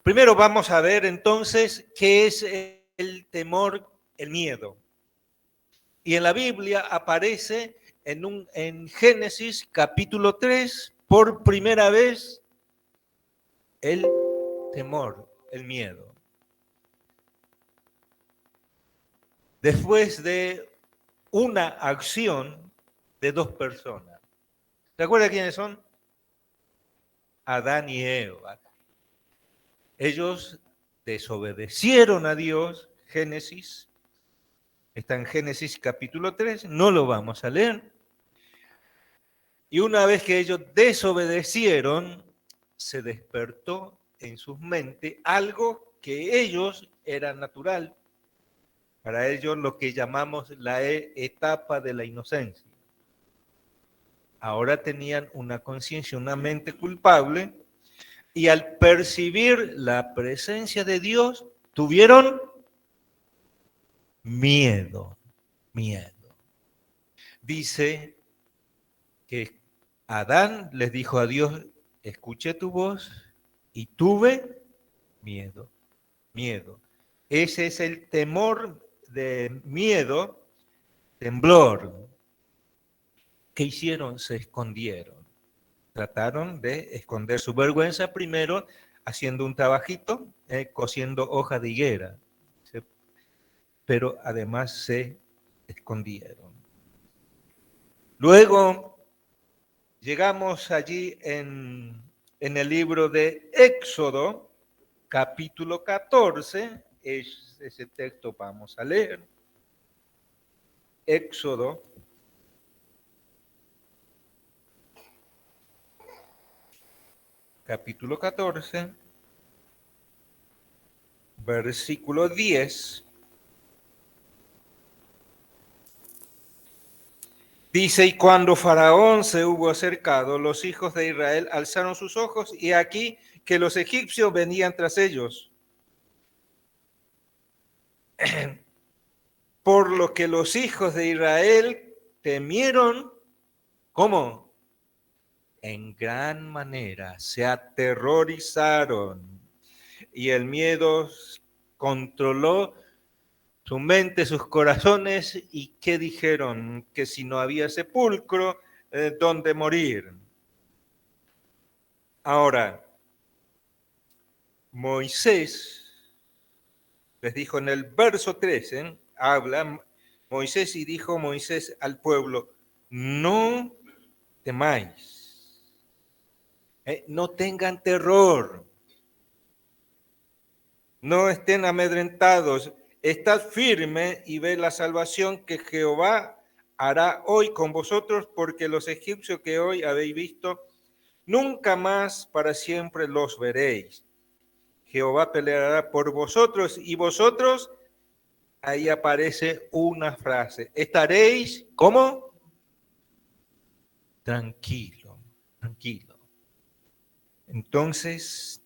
Primero vamos a ver entonces qué es el temor, el miedo. Y en la Biblia aparece en Génesis capítulo 3, por primera vez, el temor, el miedo. Después de una acción de dos personas. ¿Se acuerdan quiénes son? Adán y Eva. Ellos desobedecieron a Dios, Génesis, está en Génesis capítulo 3, no lo vamos a leer. Y una vez que ellos desobedecieron, se despertó en sus mentes algo que ellos era natural. Para ellos lo que llamamos la etapa de la inocencia. Ahora tenían una conciencia, una mente culpable, y al percibir la presencia de Dios, tuvieron miedo, miedo. Dice que Adán les dijo a Dios, escuché tu voz y tuve miedo, miedo. Ese es el temor de miedo, temblor. ¿Qué hicieron? Se escondieron. Trataron de esconder su vergüenza primero haciendo un trabajito, cosiendo hoja de higuera. Pero además se escondieron. Luego llegamos allí en el libro de Éxodo, capítulo 14, ese texto vamos a leer. Éxodo, capítulo 14, versículo 10. Dice, y cuando Faraón se hubo acercado, los hijos de Israel alzaron sus ojos y aquí que los egipcios venían tras ellos. Por lo que los hijos de Israel temieron, ¿cómo? En gran manera, se aterrorizaron y el miedo controló su mente, sus corazones, y ¿qué dijeron? Que si no había sepulcro, ¿dónde morir? Ahora, Moisés les dijo en el verso 13, habla Moisés y dijo Moisés al pueblo, no temáis, no tengan terror, no estén amedrentados, estad firme y ve la salvación que Jehová hará hoy con vosotros, porque los egipcios que hoy habéis visto, nunca más para siempre los veréis. Jehová peleará por vosotros y vosotros, ahí aparece una frase, estaréis, ¿cómo? Tranquilo, tranquilo. Entonces,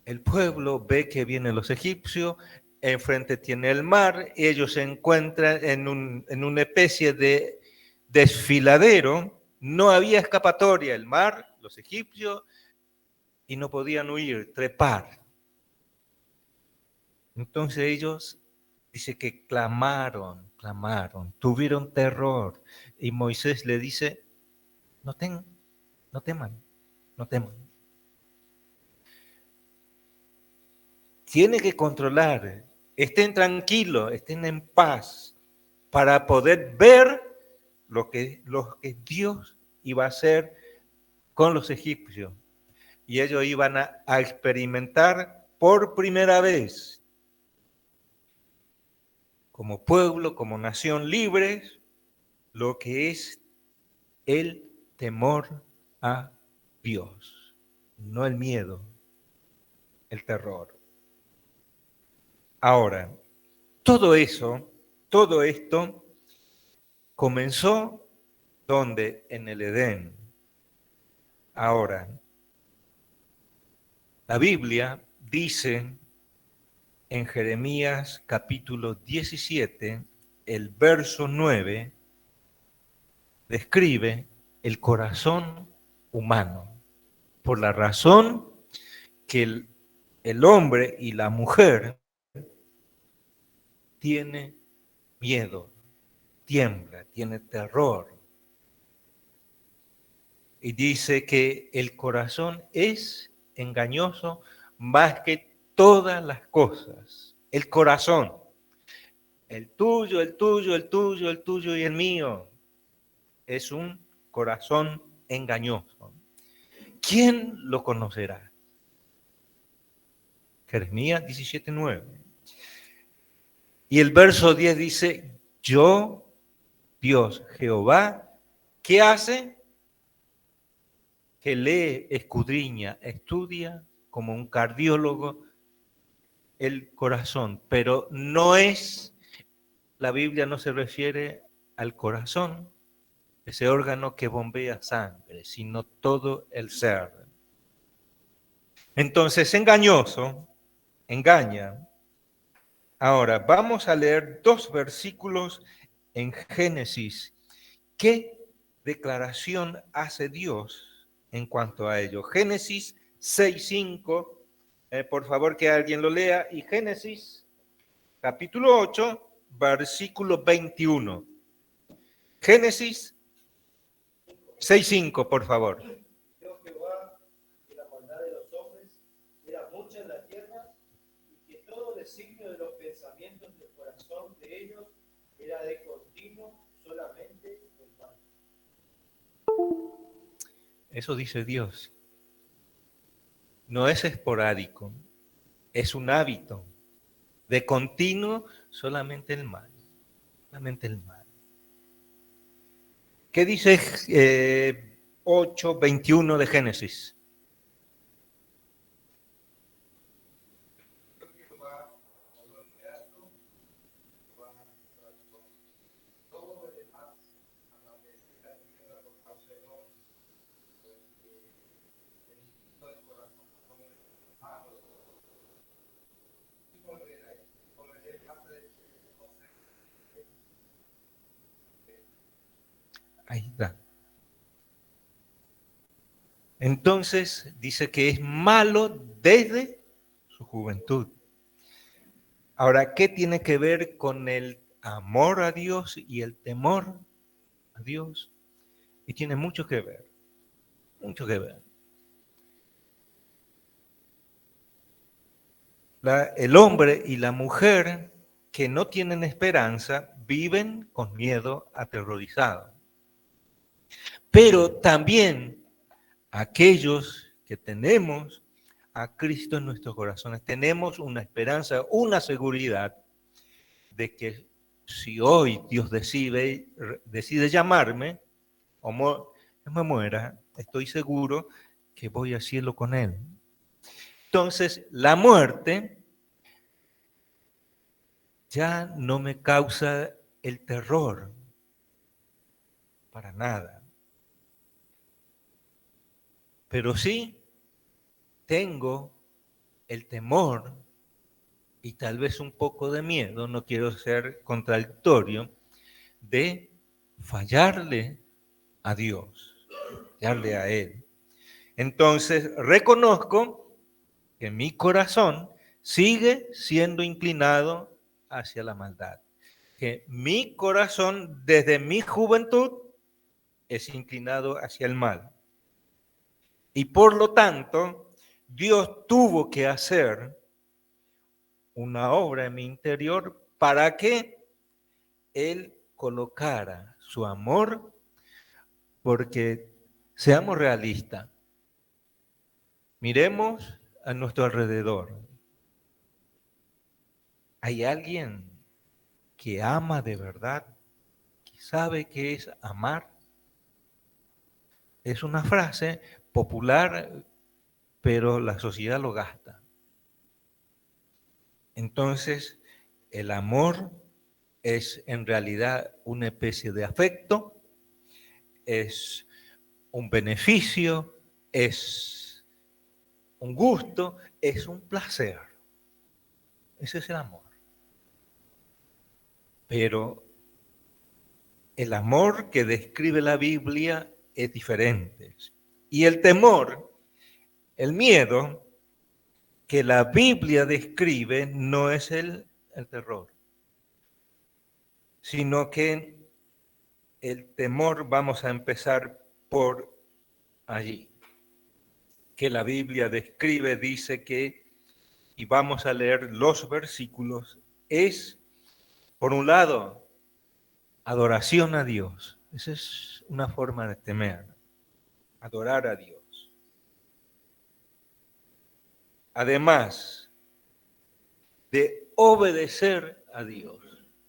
el pueblo ve que vienen los egipcios, enfrente tiene el mar, ellos se encuentran en una especie de desfiladero, no había escapatoria, el mar, los egipcios, y no podían huir, trepar. Entonces ellos, dice que clamaron, tuvieron terror, y Moisés le dice, no teman, no teman. Tiene que controlar, estén tranquilos, estén en paz, para poder ver lo que Dios iba a hacer con los egipcios. Y ellos iban a experimentar por primera vez, como pueblo, como nación libre, lo que es el temor a Dios, no el miedo, el terror. Ahora, todo esto comenzó ¿dónde? En el Edén. Ahora, la Biblia dice en Jeremías capítulo 17, el verso 9, describe el corazón humano, por la razón que el hombre y la mujer tiene miedo, tiembla, tiene terror. Y dice que el corazón es engañoso más que todas las cosas. El corazón, el tuyo, el tuyo, el tuyo, el tuyo y el mío, es un corazón engañoso. ¿Quién lo conocerá? Jeremías 17:9. Y el verso 10 dice, yo, Dios, Jehová, ¿qué hace? Que lee, escudriña, estudia como un cardiólogo el corazón, pero no es, la Biblia no se refiere al corazón, ese órgano que bombea sangre, sino todo el ser. Entonces, engañoso, engaña. Ahora, vamos a leer 2 versículos en Génesis. ¿Qué declaración hace Dios en cuanto a ello? Génesis 6:5, por favor que alguien lo lea, y Génesis capítulo 8, versículo 21. Génesis 6:5, por favor. Vio Jehová que la maldad de los hombres era mucha en la tierra y que todo designio de los pensamientos del corazón de ellos era de continuo solamente el mal. Eso dice Dios. No es esporádico, es un hábito. De continuo solamente el mal. Solamente el mal. ¿Qué dice 8:21 de Génesis? Ahí está. Entonces dice que es malo desde su juventud. Ahora, ¿qué tiene que ver con el amor a Dios y el temor a Dios? Y tiene mucho que ver, mucho que ver. El hombre y la mujer que no tienen esperanza viven con miedo, aterrorizados. Pero también aquellos que tenemos a Cristo en nuestros corazones, tenemos una esperanza, una seguridad de que si hoy Dios decide llamarme o me muera, estoy seguro que voy al cielo con Él. Entonces, la muerte ya no me causa el terror para nada. Pero sí tengo el temor y tal vez un poco de miedo, no quiero ser contradictorio, de fallarle a Dios, fallarle a Él. Entonces reconozco que mi corazón sigue siendo inclinado hacia la maldad, que mi corazón desde mi juventud es inclinado hacia el mal. Y por lo tanto, Dios tuvo que hacer una obra en mi interior para que Él colocara su amor, porque seamos realistas, miremos a nuestro alrededor. ¿Hay alguien que ama de verdad, que sabe qué es amar? Es una frase popular, pero la sociedad lo gasta. Entonces, el amor es en realidad una especie de afecto, es un beneficio, es un gusto, es un placer. Ese es el amor. Pero el amor que describe la Biblia es diferente. Y el temor, el miedo, que la Biblia describe no es el terror, sino que el temor, vamos a empezar por allí, que la Biblia describe, dice que, y vamos a leer los versículos, es, por un lado, adoración a Dios. Esa es una forma de temer, adorar a Dios. Además de obedecer a Dios.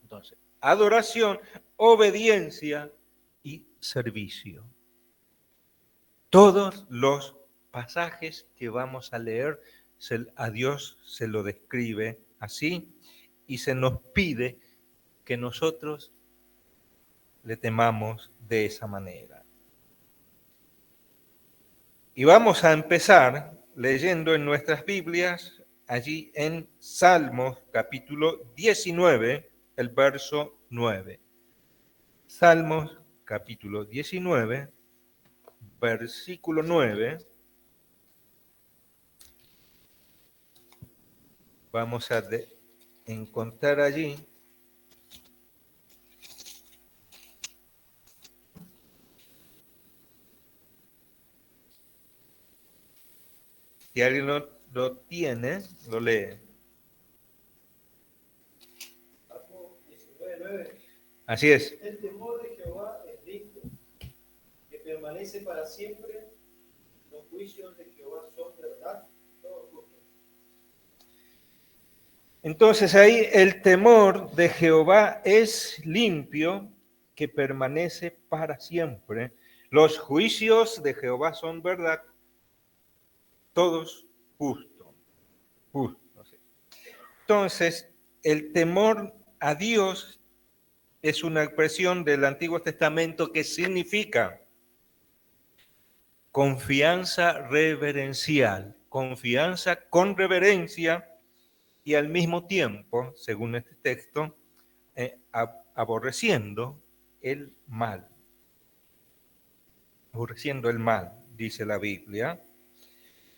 Entonces, adoración, obediencia y servicio. Todos los pasajes que vamos a leer, a Dios se lo describe así y se nos pide que nosotros le temamos de esa manera. Y vamos a empezar leyendo en nuestras Biblias, allí en Salmos capítulo 19, el verso 9. Salmos capítulo 19, versículo 9. Vamos a encontrar allí. Si alguien lo tiene, lo lee. Salmo 19:9. Así es. El temor de Jehová es lindo, que permanece para siempre. Los juicios de Jehová son verdad, todos justos. Entonces ahí el temor de Jehová es limpio, que permanece para siempre. Los juicios de Jehová son verdad, todos justos. Entonces, el temor a Dios es una expresión del Antiguo Testamento que significa confianza reverencial, confianza con reverencia y al mismo tiempo, según este texto, aborreciendo el mal. Aborreciendo el mal, dice la Biblia.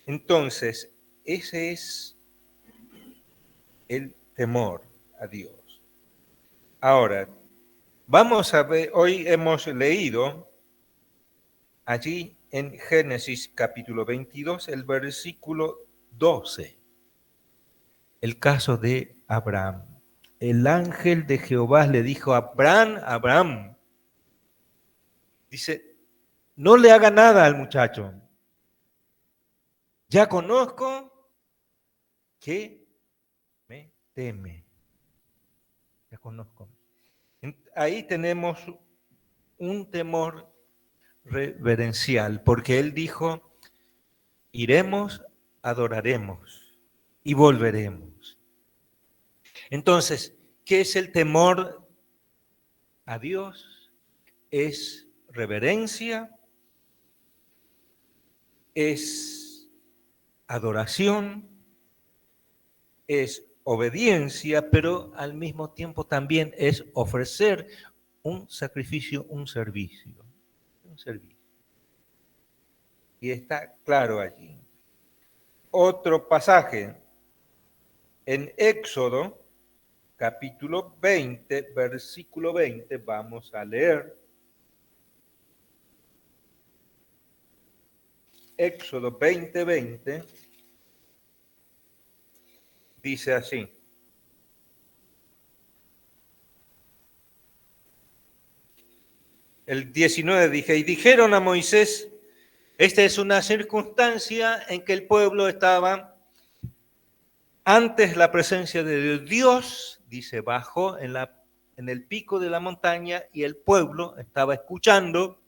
Entonces, ese es el temor a Dios. Ahora, vamos a ver, hoy hemos leído allí en Génesis capítulo 22, el versículo 12, el caso de Abraham. El ángel de Jehová le dijo a Abraham, Abraham, dice, no le haga nada al muchacho. Ya conozco que me teme. Ya conozco. Ahí tenemos un temor reverencial, porque él dijo, iremos, adoraremos y volveremos. Entonces, ¿qué es el temor a Dios? Es reverencia, es adoración, es obediencia, pero al mismo tiempo también es ofrecer un sacrificio, un servicio. Y está claro allí. Otro pasaje en Éxodo, capítulo 20, versículo 20, vamos a leer. Éxodo 20, 20, dice así. El 19 dije, y dijeron a Moisés, esta es una circunstancia en que el pueblo estaba antes la presencia de Dios, dice, bajó en el pico de la montaña y el pueblo estaba escuchando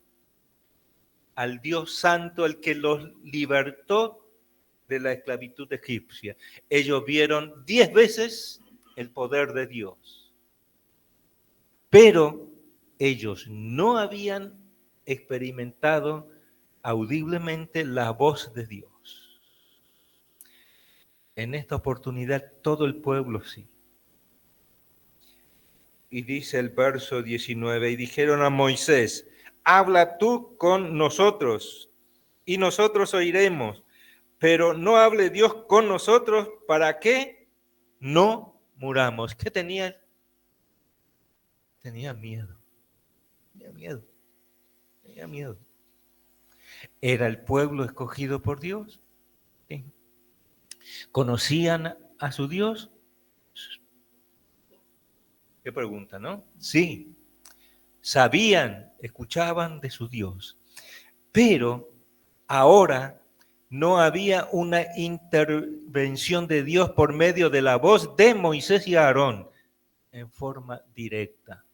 al Dios santo, el que los libertó de la esclavitud egipcia. Ellos vieron 10 veces el poder de Dios, pero ellos no habían experimentado audiblemente la voz de Dios. En esta oportunidad todo el pueblo sí. Y dice el verso 19, y dijeron a Moisés, habla tú con nosotros y nosotros oiremos, pero no hable Dios con nosotros para que no muramos. ¿Qué tenía? Tenía miedo. Tenía miedo. Tenía miedo. ¿Era el pueblo escogido por Dios? Sí. ¿Conocían a su Dios? Qué pregunta, ¿no? Sí. Sabían, escuchaban de su Dios. Pero ahora no había una intervención de Dios por medio de la voz de Moisés y Aarón en forma directa.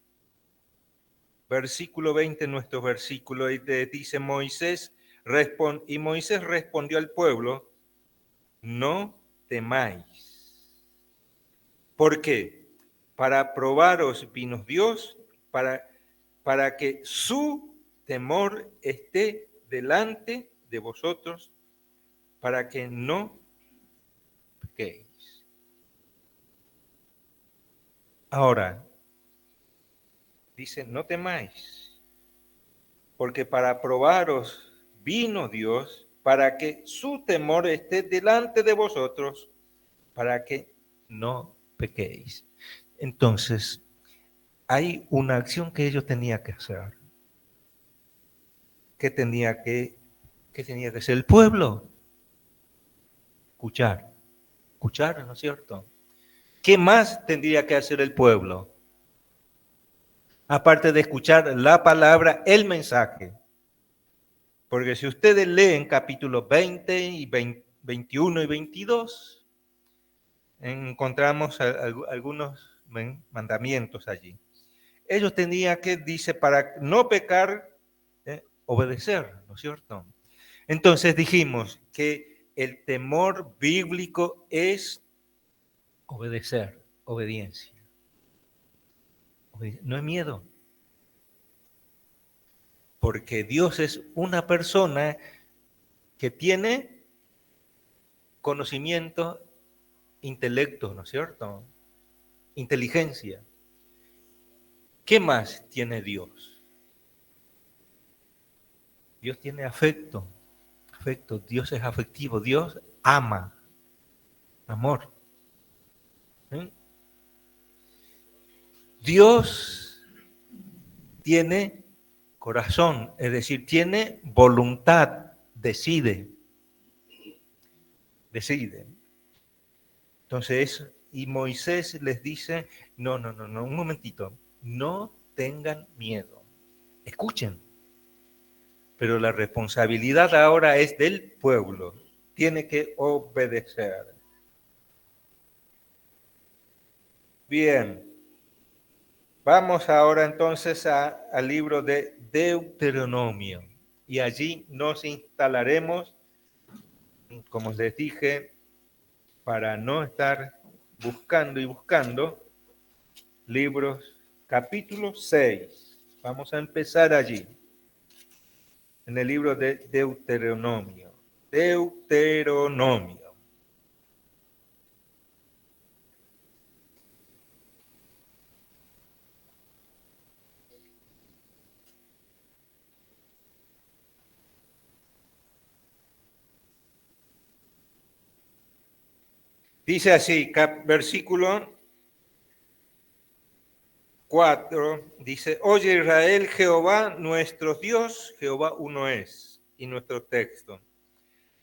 Versículo 20, nuestro versículo, dice Moisés respondió al pueblo, no temáis. ¿Por qué? Para probaros vino Dios, para que su temor esté delante de vosotros, para que no pequéis. Ahora, dice, no temáis, porque para probaros vino Dios, para que su temor esté delante de vosotros, para que no pequéis. Entonces, hay una acción que ellos tenían que hacer. ¿Qué tenía que hacer el pueblo? Escuchar. Escuchar, ¿no es cierto? ¿Qué más tendría que hacer el pueblo? Aparte de escuchar la palabra, el mensaje. Porque si ustedes leen capítulos 20 y 21 y 22, encontramos algunos mandamientos allí. Ellos tenían que, dice, para no pecar, obedecer, ¿no es cierto? Entonces dijimos que el temor bíblico es obedecer, obediencia. No es miedo. Porque Dios es una persona que tiene conocimiento, intelecto, ¿no es cierto? Inteligencia. ¿Qué más tiene Dios? Dios tiene afecto. Afecto. Dios es afectivo. Dios ama. Amor. ¿Sí? Dios tiene corazón, es decir, tiene voluntad, decide. Decide. Entonces, y Moisés les dice, no, un momentito, no tengan miedo, escuchen. Pero la responsabilidad ahora es del pueblo, tiene que obedecer. Bien, vamos ahora entonces al libro de Deuteronomio y allí nos instalaremos, como les dije, para no estar buscando y buscando libros, capítulo 6. Vamos a empezar allí, en el libro de Deuteronomio. Deuteronomio. Dice así, versículo 4, dice, oye Israel, Jehová nuestro Dios, Jehová uno es. Y nuestro texto,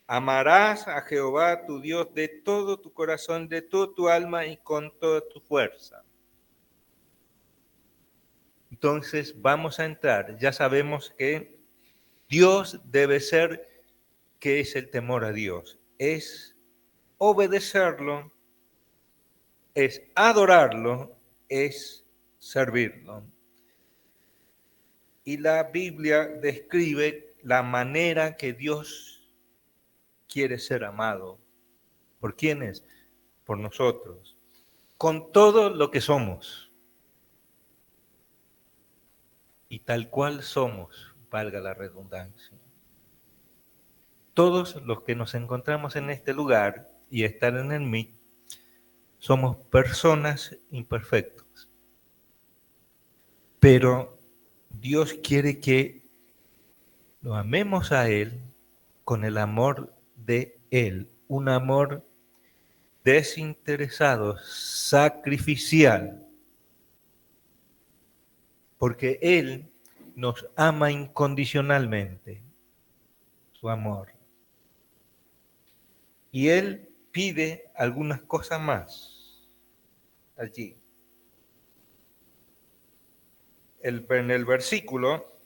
amarás a Jehová tu Dios de todo tu corazón, de toda tu alma y con toda tu fuerza. Entonces vamos a entrar, ya sabemos que Dios debe ser, ¿qué es el temor a Dios? Es obedecerlo, es adorarlo, es servirlo. Y la Biblia describe la manera que Dios quiere ser amado. ¿Por quiénes? Por nosotros. Con todo lo que somos. Y tal cual somos, valga la redundancia. Todos los que nos encontramos en este lugar y están en el MIT, somos personas imperfectas. Pero Dios quiere que lo amemos a Él con el amor de Él, un amor desinteresado, sacrificial, porque Él nos ama incondicionalmente, su amor. Y Él pide algunas cosas más allí. En el versículo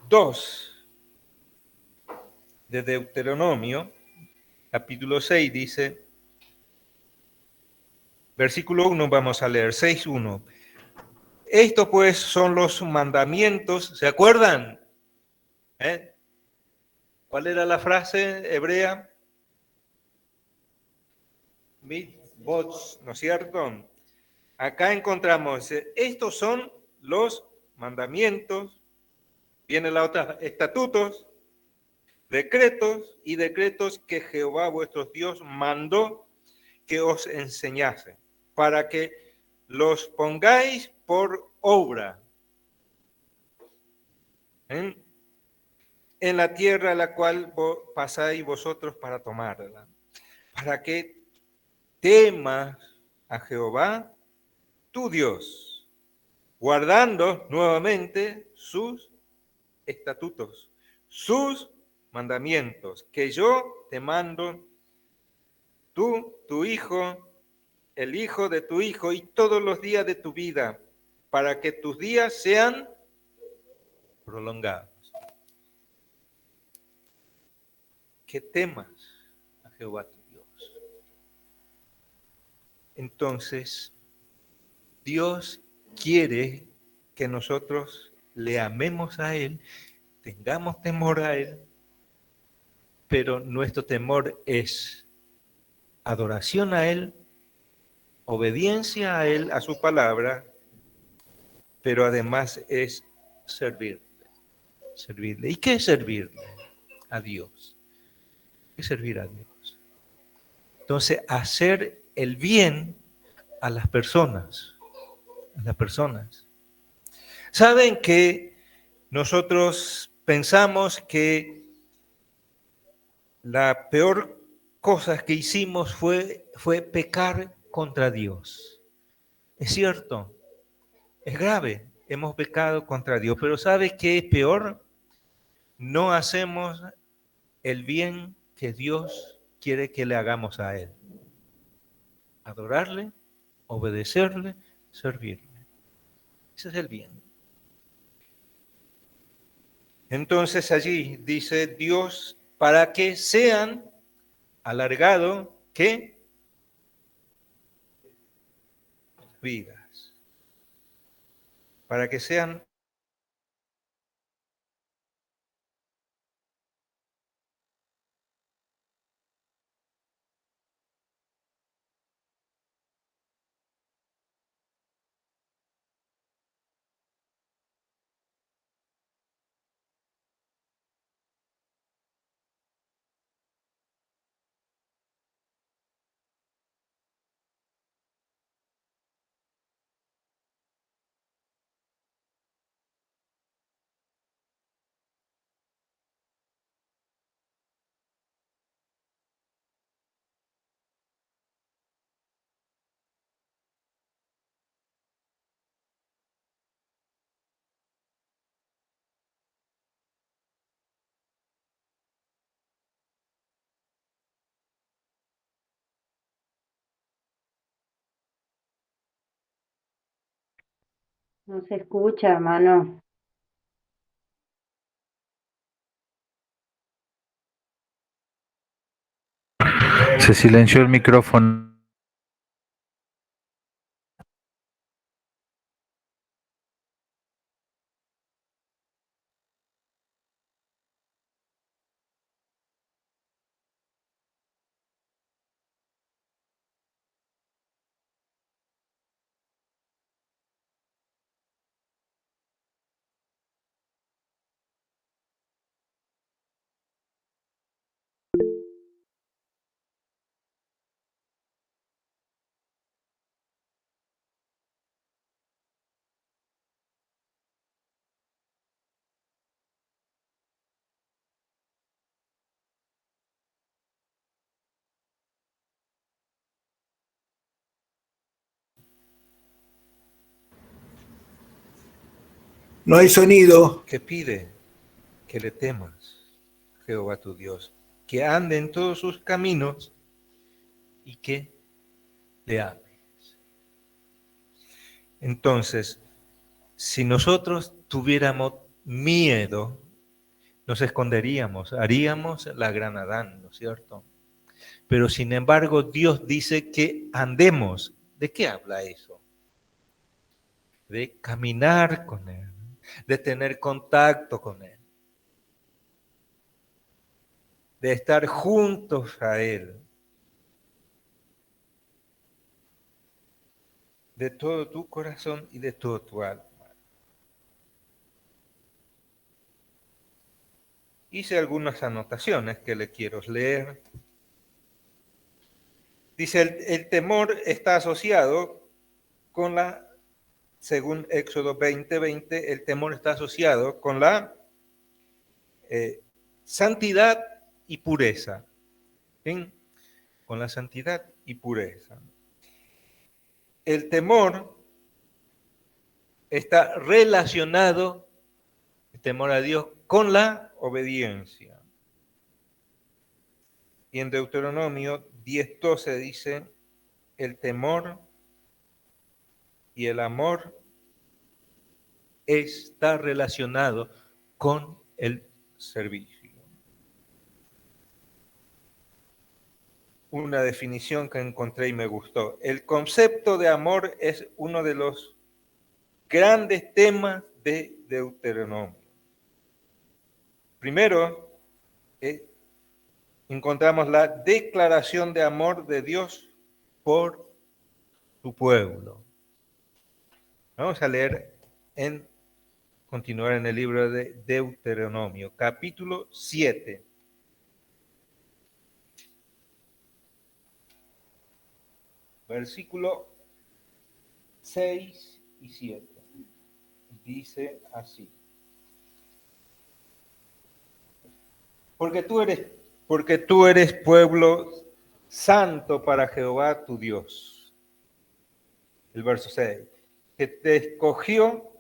2 de Deuteronomio, capítulo 6, dice, versículo 1 vamos a leer, 6:1. Estos pues son los mandamientos, ¿se acuerdan? ¿Eh? ¿Cuál era la frase hebrea? Mitzvot, ¿no es cierto? Acá encontramos, estos son los mandamientos, viene la otra, estatutos, decretos que Jehová vuestro Dios mandó que os enseñase, para que los pongáis por obra ¿eh? En la tierra a la cual pasáis vosotros para tomarla, para que temas a Jehová tu Dios, guardando nuevamente sus estatutos, sus mandamientos, que yo te mando, tú, tu hijo, el hijo de tu hijo y todos los días de tu vida, para que tus días sean prolongados. Que temas a Jehová tu Dios. Entonces, Dios quiere que nosotros le amemos a Él, tengamos temor a Él, pero nuestro temor es adoración a Él, obediencia a Él, a su palabra, pero además es servirle. Servirle. ¿Y qué es servirle? A Dios. ¿Qué es servir a Dios? Entonces, hacer el bien a las personas. A las personas. Saben que nosotros pensamos que la peor cosa que hicimos fue pecar contra Dios. Es cierto, es grave, hemos pecado contra Dios, pero ¿sabe qué es peor? No hacemos el bien que Dios quiere que le hagamos a Él. Adorarle, obedecerle, servirle. Ese es el bien. Entonces allí dice Dios, para que sean alargado, ¿qué? Vidas. Para que sean No se escucha, hermano. Se silenció el micrófono. No hay sonido. que pide que le temas, Jehová tu Dios, que ande en todos sus caminos y que le ames. Entonces, si nosotros tuviéramos miedo, nos esconderíamos, haríamos la gran Adán, ¿no es cierto? Pero sin embargo, Dios dice que andemos. ¿De qué habla eso? De caminar con Él, de tener contacto con Él, de estar juntos a Él, de todo tu corazón y de todo tu alma. Hice algunas anotaciones que le quiero leer. Dice, el temor está asociado con la, según Éxodo 20:20, el temor está asociado con la santidad y pureza. ¿Sí? Con la santidad y pureza. El temor está relacionado, el temor a Dios, con la obediencia. Y en Deuteronomio 10:12 dice, el temor y el amor está relacionado con el servicio. Una definición que encontré y me gustó. El concepto de amor es uno de los grandes temas de Deuteronomio. Primero, encontramos la declaración de amor de Dios por su pueblo. Vamos a leer continuar en el libro de Deuteronomio, capítulo 7. Versículo 6 y 7. Dice así. Porque tú eres pueblo santo para Jehová tu Dios. El verso 6. Que te escogió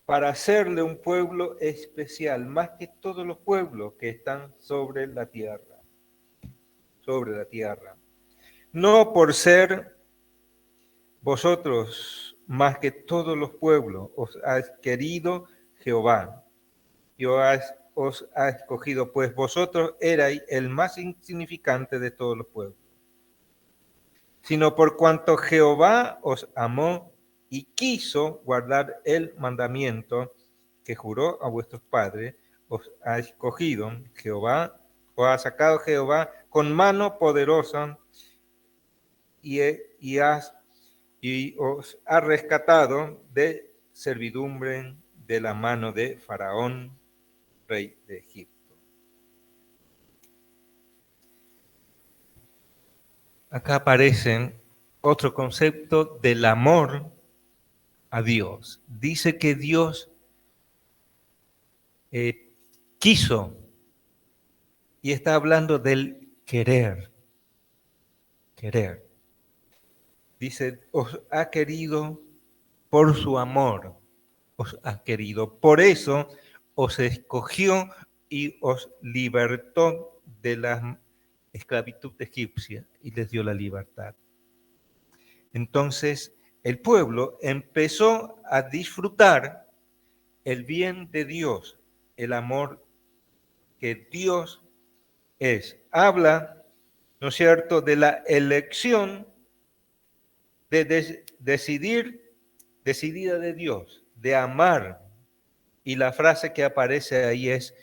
para hacerle un pueblo especial, más que todos los pueblos que están sobre la tierra. Sobre la tierra. No por ser vosotros más que todos los pueblos, os ha querido Jehová. Y os ha escogido, pues vosotros erais el más insignificante de todos los pueblos. Sino por cuanto Jehová os amó y quiso guardar el mandamiento que juró a vuestros padres, os ha escogido Jehová, os ha sacado Jehová con mano poderosa y os ha rescatado de servidumbre de la mano de Faraón, rey de Egipto. Acá aparece otro concepto del amor a Dios. Dice que Dios quiso y está hablando del querer. Querer. Dice, os ha querido por su amor. Os ha querido. Por eso os escogió y os libertó de la esclavitud egipcia y les dio la libertad. Entonces, el pueblo empezó a disfrutar el bien de Dios, el amor que Dios es. Habla, ¿no es cierto?, de la elección de decidida de Dios, de amar. Y la frase que aparece ahí es,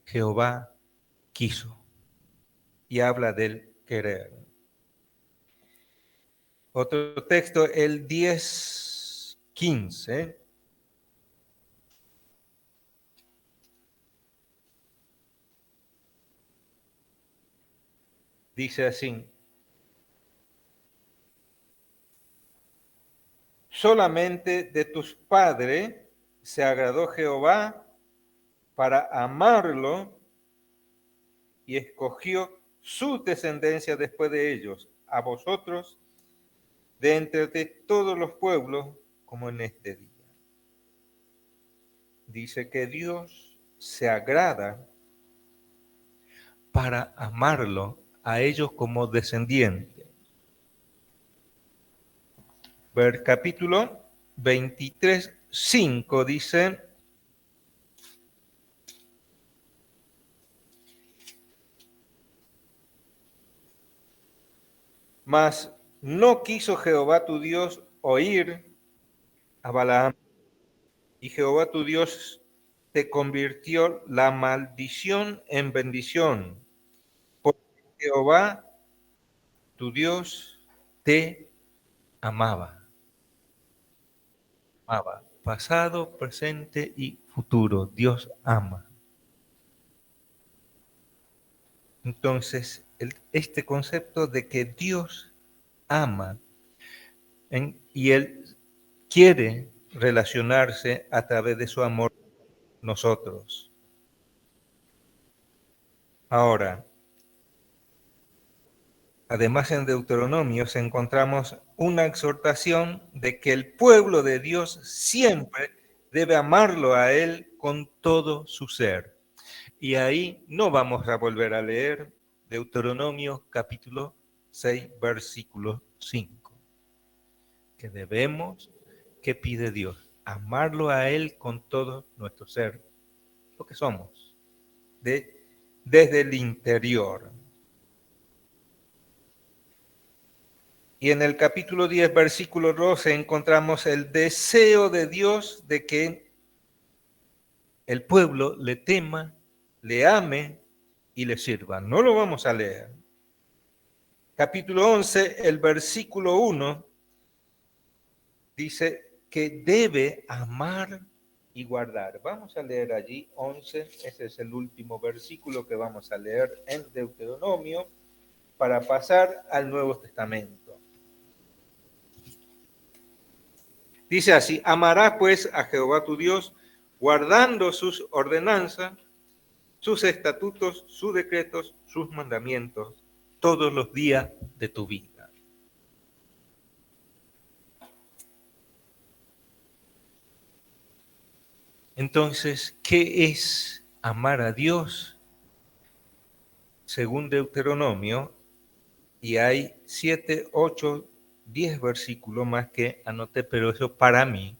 Jehová quiso. Y habla del querer. Otro texto, el 10:15. Dice así. Solamente de tus padres se agradó Jehová para amarlo y escogió su descendencia después de ellos, a vosotros, de entre todos los pueblos, como en este día. Dice que Dios se agrada para amarlo a ellos como descendientes. Ver capítulo 23, 5 dice: mas no quiso Jehová tu Dios oír a Balaam, y Jehová tu Dios te convirtió la maldición en bendición, porque Jehová tu Dios te amaba. Amaba. Pasado, presente y futuro. Dios ama. Entonces, este concepto de que Dios ama y Él quiere relacionarse a través de su amor con nosotros. Ahora, además en Deuteronomios encontramos una exhortación de que el pueblo de Dios siempre debe amarlo a Él con todo su ser. Y ahí no vamos a volver a leer Deuteronomio capítulo 6, versículo 5. Que debemos, ¿qué pide Dios? Amarlo a Él con todo nuestro ser, lo que somos, desde el interior. Y en el capítulo 10, versículo 12, encontramos el deseo de Dios de que el pueblo le tema, le ame y le sirva. No lo vamos a leer. Capítulo 11, el versículo 1, dice que debe amar y guardar. Vamos a leer allí 11, ese es el último versículo que vamos a leer en Deuteronomio para pasar al Nuevo Testamento. Dice así: amarás pues a Jehová tu Dios, guardando sus ordenanzas, sus estatutos, sus decretos, sus mandamientos, todos los días de tu vida. Entonces, ¿qué es amar a Dios? Según Deuteronomio, y hay 7, 8, 10 versículos más que anoté, pero eso para mí,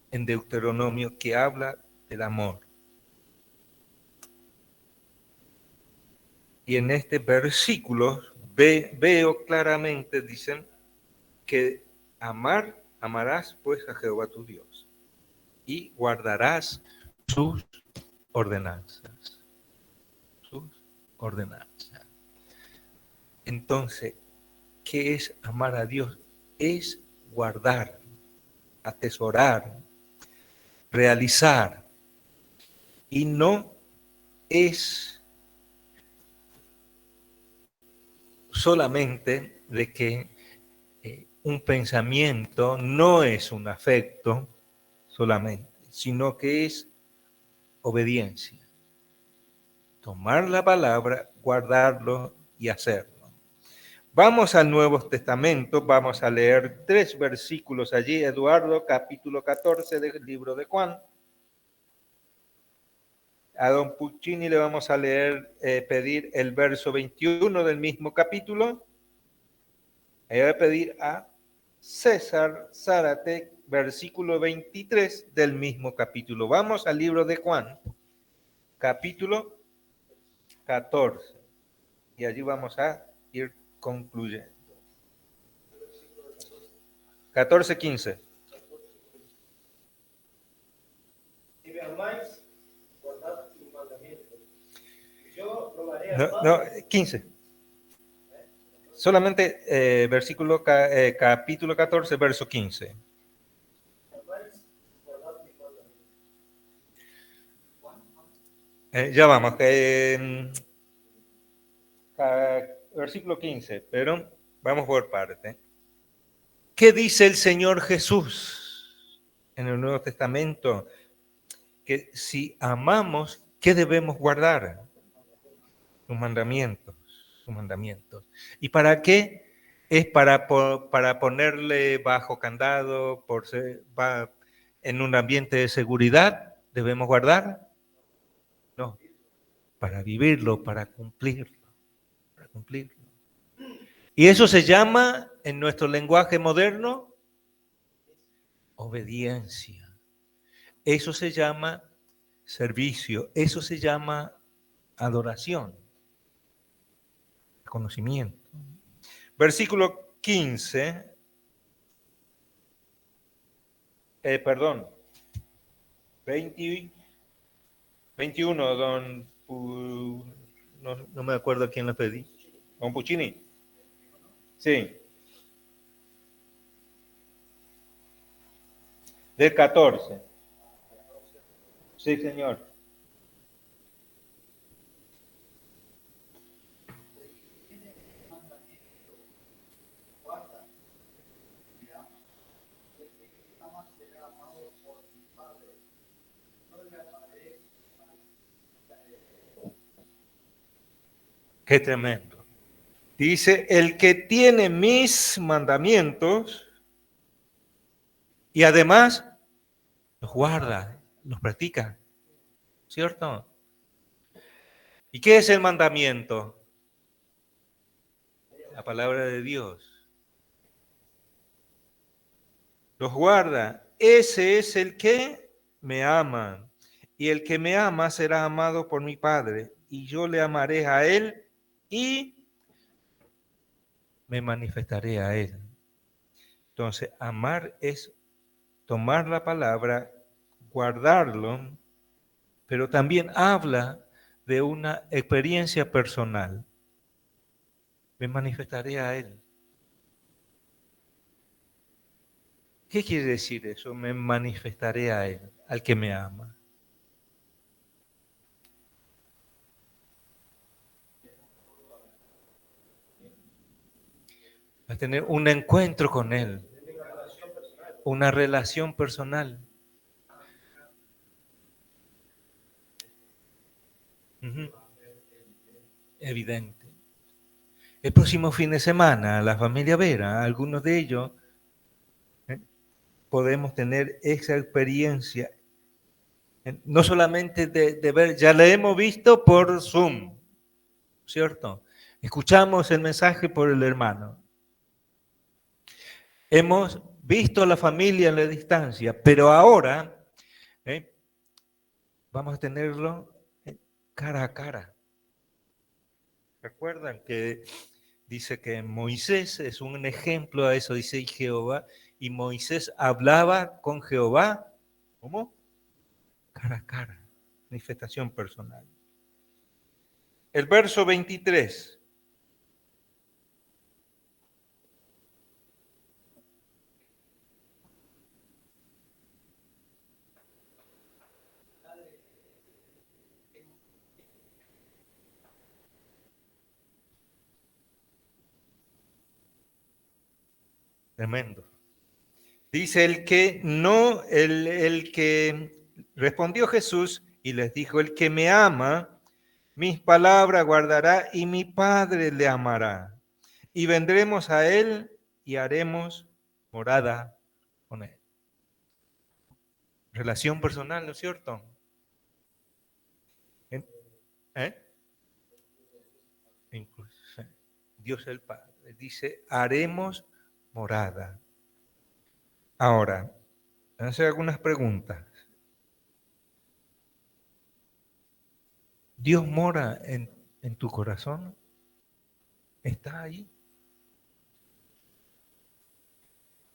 en Deuteronomio, que habla del amor. Y en este versículo veo claramente, dicen, que amarás pues a Jehová tu Dios y guardarás sus ordenanzas. Sus ordenanzas. Entonces, ¿qué es amar a Dios? Es guardar, atesorar, realizar. Y no es solamente de que un pensamiento no es un afecto solamente, sino que es obediencia. Tomar la palabra, guardarlo y hacerlo. Vamos al Nuevo Testamento, vamos a leer 3 versículos allí, Eduardo, capítulo 14 del libro de Juan. A don Puccini le vamos a leer, pedir el verso 21 del mismo capítulo. Y voy a pedir a César Zárate, versículo 23 del mismo capítulo. Vamos al libro de Juan, capítulo 14. Y allí vamos a ir concluyendo. 14, 15. Si me amáis, guardad mis mandamientos. Yo robaré No, al Padre. no, 15. Solamente capítulo 14, verso 15. Amáis, guardad mis mandamientos. Ya vamos. Versículo 15, pero vamos por parte. ¿Qué dice el Señor Jesús en el Nuevo Testamento? Que si amamos, ¿qué debemos guardar? Sus mandamientos, sus mandamientos. ¿Y para qué? ¿Es para ponerle bajo candado, en un ambiente de seguridad? ¿Debemos guardar? No, para vivirlo, para cumplirlo, para cumplirlo. Y eso se llama, en nuestro lenguaje moderno, obediencia. Eso se llama servicio. Eso se llama adoración, conocimiento. Versículo 15. Perdón. 21, no me acuerdo a quién le pedí. ¿Don Puccini? Sí. Del 14. Sí, señor. Qué tremendo. Dice, el que tiene mis mandamientos y además los guarda, los practica, ¿cierto? ¿Y qué es el mandamiento? La palabra de Dios. Los guarda. Ese es el que me ama. Y el que me ama será amado por mi Padre. Y yo le amaré a él y me manifestaré a él. Entonces, amar es tomar la palabra, guardarlo, pero también habla de una experiencia personal. Me manifestaré a él. ¿Qué quiere decir eso? Me manifestaré a él, al que me ama. A tener un encuentro con él, una relación personal. Evidente. El próximo fin de semana, la familia Vera, algunos de ellos, podemos tener esa experiencia. No solamente de ver, ya la hemos visto por Zoom, ¿cierto? Escuchamos el mensaje por el hermano. Hemos visto a la familia en la distancia, pero ahora vamos a tenerlo cara a cara. ¿Recuerdan que dice que Moisés es un ejemplo a eso? Dice Jehová, y Moisés hablaba con Jehová, ¿cómo? Cara a cara, manifestación personal. El verso 23. Tremendo. Dice el que respondió Jesús y les dijo, el que me ama, mis palabras guardará y mi Padre le amará. Y vendremos a él y haremos morada con él. Relación personal, ¿no es cierto? Incluso, Dios el Padre dice, haremos morada. Ahora, voy a hacer algunas preguntas. ¿Dios mora en tu corazón? ¿Está ahí?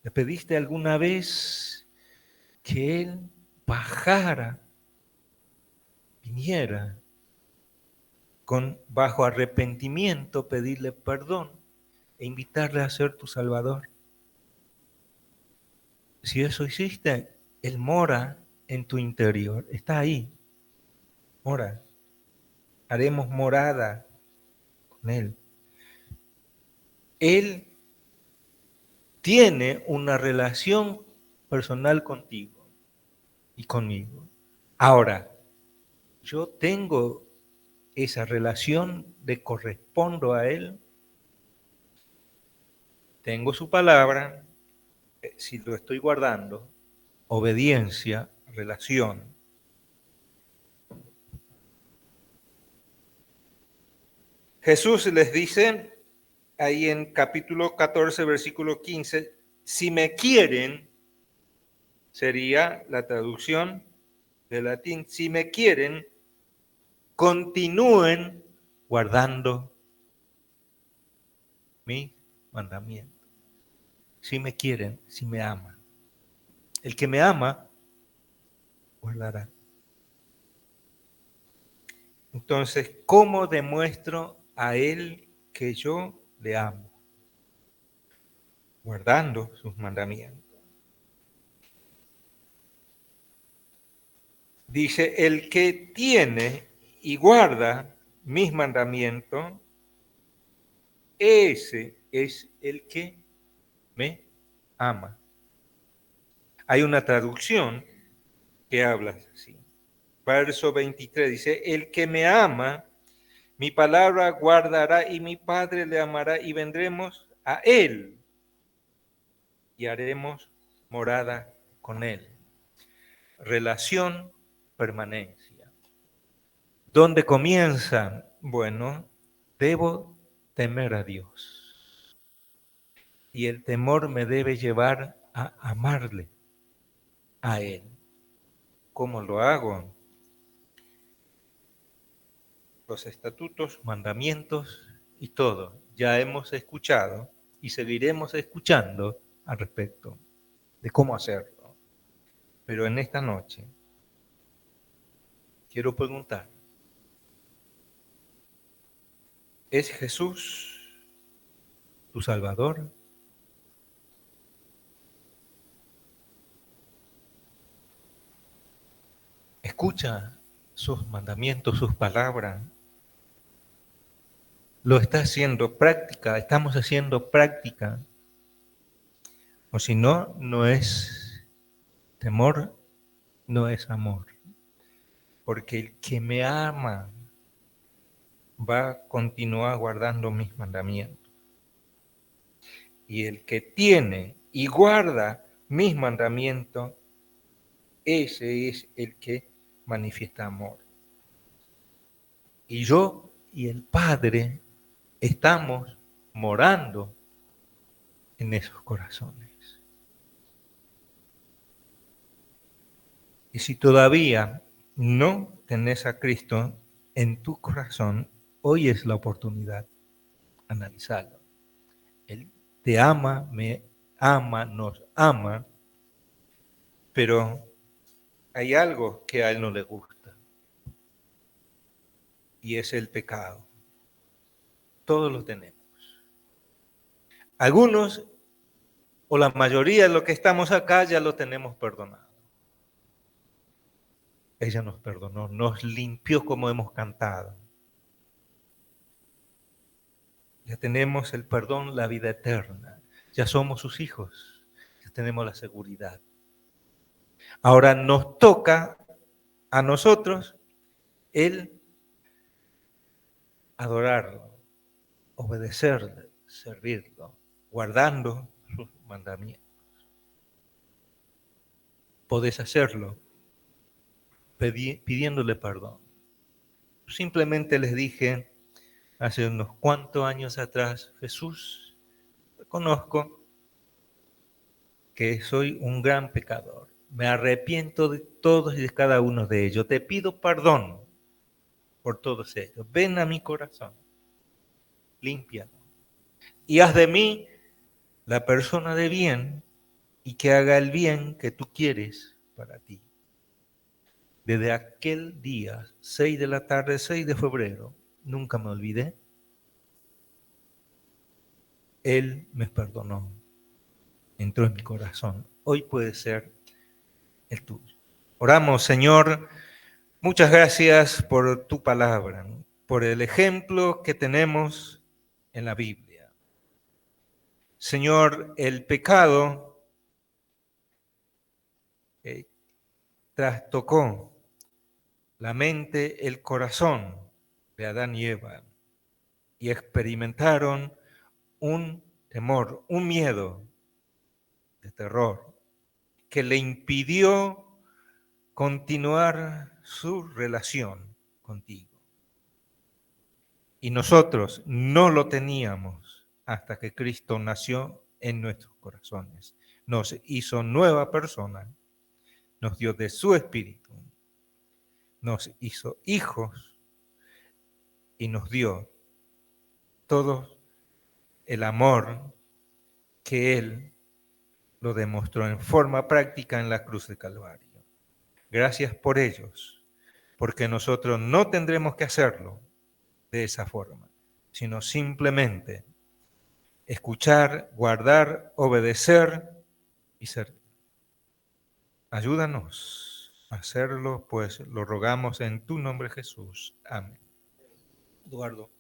¿Le pediste alguna vez que Él bajara, viniera, bajo arrepentimiento, pedirle perdón e invitarle a ser tu Salvador? Si eso hiciste, Él mora en tu interior, está ahí, mora. Haremos morada con Él. Él tiene una relación personal contigo y conmigo. Ahora, yo tengo esa relación de correspondo a Él. tengo su palabra, si lo estoy guardando, obediencia, relación. Jesús les dice ahí en capítulo 14, versículo 15, si me quieren, sería la traducción del latín, si me quieren, continúen guardando mi mandamiento. Si me quieren, si me aman. El que me ama, guardará. Entonces, ¿cómo demuestro a él que yo le amo? Guardando sus mandamientos. Dice, el que tiene y guarda mis mandamientos, ese es el que me ama. Hay una traducción que habla así. Verso 23 dice, el que me ama, mi palabra guardará y mi Padre le amará y vendremos a él y haremos morada con él. Relación, permanencia. ¿Dónde comienza? Bueno, debo temer a Dios. Y el temor me debe llevar a amarle a Él. ¿Cómo lo hago? Los estatutos, mandamientos y todo. Ya hemos escuchado y seguiremos escuchando al respecto de cómo hacerlo. Pero en esta noche quiero preguntar, ¿es Jesús tu Salvador? Escucha sus mandamientos, sus palabras. Lo está haciendo práctica, estamos haciendo práctica. O si no, no es temor, no es amor. Porque el que me ama va a continuar guardando mis mandamientos. Y el que tiene y guarda mis mandamientos, ese es el que manifiesta amor. Y yo y el Padre estamos morando en esos corazones. Y si todavía no tenés a Cristo en tu corazón, hoy es la oportunidad. Analizarlo. Él te ama, me ama, nos ama, pero hay algo que a Él no le gusta. Y es el pecado. Todos lo tenemos. Algunos o la mayoría de los que estamos acá ya lo tenemos perdonado. Ella nos perdonó, nos limpió como hemos cantado. Ya tenemos el perdón, la vida eterna. Ya somos sus hijos. Ya tenemos la seguridad. Ahora nos toca a nosotros el adorarlo, obedecerle, servirlo, guardando sus mandamientos. Podés hacerlo pidiéndole perdón. Simplemente les dije hace unos cuantos años atrás, Jesús, reconozco que soy un gran pecador. Me arrepiento de todos y de cada uno de ellos. Te pido perdón por todos ellos. Ven a mi corazón, límpialo. Y haz de mí la persona de bien y que haga el bien que tú quieres para ti. Desde aquel día, 6 de la tarde, 6 de febrero, nunca me olvidé. Él me perdonó, entró en mi corazón. Hoy puede ser el tuyo. Oramos, Señor, muchas gracias por tu palabra, por el ejemplo que tenemos en la Biblia. Señor, el pecado trastocó la mente, el corazón de Adán y Eva y experimentaron un temor, un miedo de terror que le impidió continuar su relación contigo. Y nosotros no lo teníamos hasta que Cristo nació en nuestros corazones. Nos hizo nueva persona, nos dio de su espíritu, nos hizo hijos y nos dio todo el amor que Él lo demostró en forma práctica en la cruz de Calvario. Gracias por ellos, porque nosotros no tendremos que hacerlo de esa forma, sino simplemente escuchar, guardar, obedecer y servir. Ayúdanos a hacerlo, pues lo rogamos en tu nombre, Jesús. Amén. Eduardo.